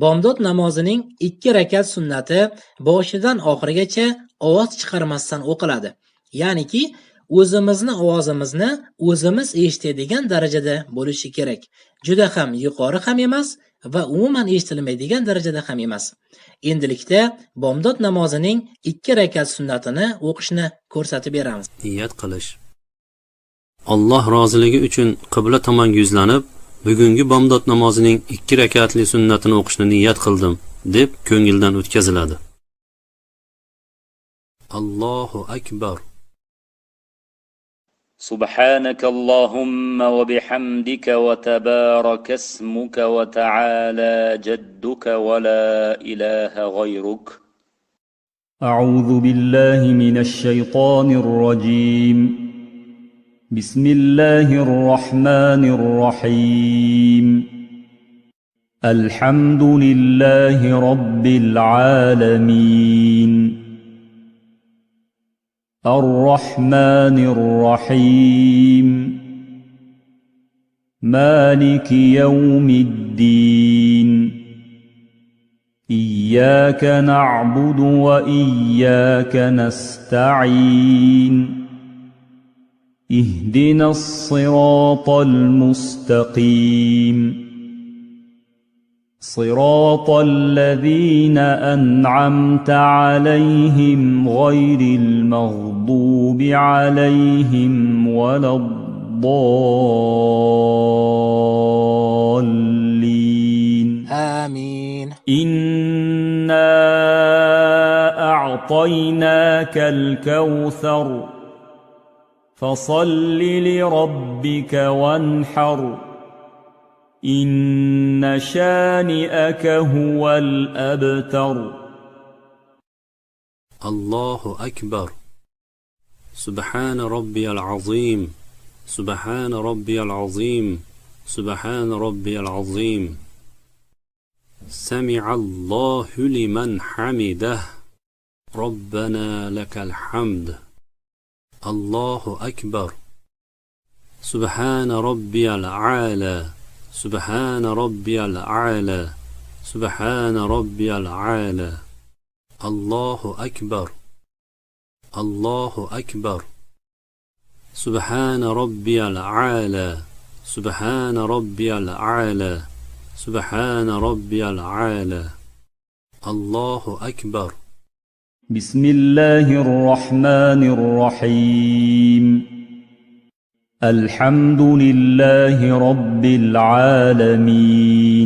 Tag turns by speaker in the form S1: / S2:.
S1: Bomdod namozining 2 rakat sunnati boshidan oxirigacha ovoz chiqarmasdan o'qiladi. Ya'niki o'zimizni ovozimizni o'zimiz eshitadigan darajada bo'lishi kerak. Juda ham yuqori ham emas va umuman eshitilmaydigan darajada ham emas. Endilikda bomdod namozining 2 rakat sunnatini o'qishni ko'rsatib beramiz.
S2: Niyat qilish. Alloh roziligi uchun qibla tomon yuzlanib, bugungi bomdod namozining 2 rakatli sunnatini o'qishni niyat qildim deb ko'ngildan o'tkaziladi. Allohu akbar.
S3: سبحانك اللهم وبحمدك وتبارك اسمك وتعالى جدك ولا إله غيرك.
S4: أعوذ بالله من الشيطان الرجيم. بسم الله الرحمن الرحيم. الحمد لله رب العالمين. الرحمن الرحيم. مالك يوم الدين. إياك نعبد وإياك نستعين. اهدنا الصراط المستقيم. صراط الذين أنعمت عليهم غير المغضوب عليهم ولا الضالين.
S1: آمين.
S4: إنا أعطيناك الكوثر فصل لربك وانحر. إن شانئك هو الأبتر.
S2: الله أكبر. سبحان ربي العظيم. سبحان ربي العظيم. سبحان ربي العظيم. سمع الله لمن حمده. ربنا لك الحمد. الله أكبر. سبحان ربي الأعلى. سبحان ربي الأعلى. سبحان ربي الأعلى. الله أكبر. الله أكبر. سبحان ربي الأعلى. سبحان ربي الأعلى. سبحان ربي الأعلى. الله أكبر.
S4: بسم الله الرحمن الرحيم. الحمد لله رب العالمين.